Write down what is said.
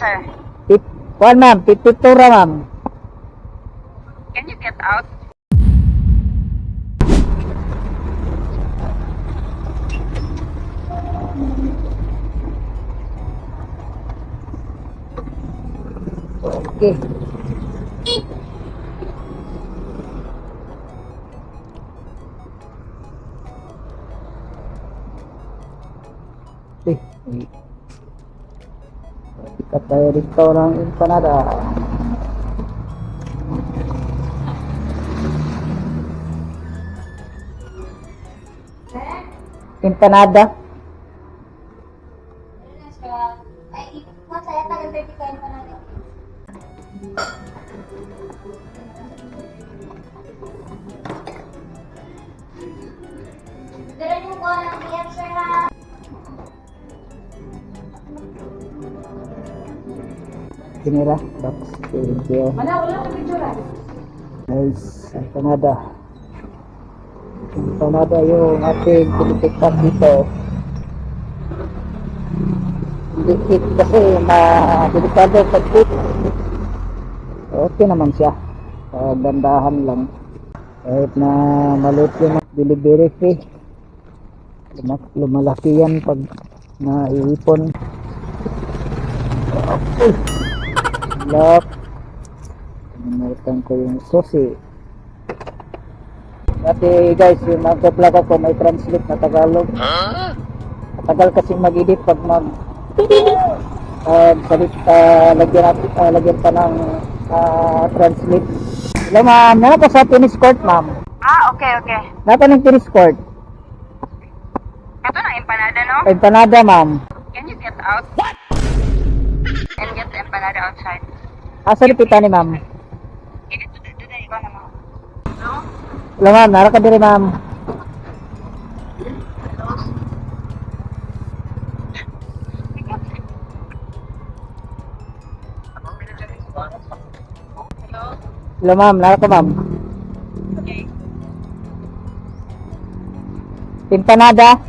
sir. Kuan ma'am, Pitura ma'am. Can you get out? Okay. Ikat tayo dito ng empanada. Empanada. Ay, masaya tagal baby kain pa natin. Dala niyo ko ng iyan, sir, ha? Kinira. Box. Thank you. Wala ka picture. Nice. Empanada. Empanada yung ating pinipikat dito. Hindi hit kasi delikado pag hit. Okay naman siya. Gandahan lang. Kahit na maliit yung delivery fee. Lumalaki yan pag naiipon. Okay. Lock. Nalimutan ko yung susi. Dati guys, yung nagpa-plug ako may translate na Tagalog. Matagal kasing mag-edit pag lagyan pa ng translate. Hello ma'am, nana po sa tennis court ma'am. Okay. Napa ng tennis court? Ito na empanada, no? Empanada ma'am. Can you get out? What? And get the empanada outside. Asa ni pita ni ma'am? Dito, ikaw na mo. Hello ma'am, nara ka diri ma'am. Hello ma'am, nara ka ma'am. Okay. Empanada.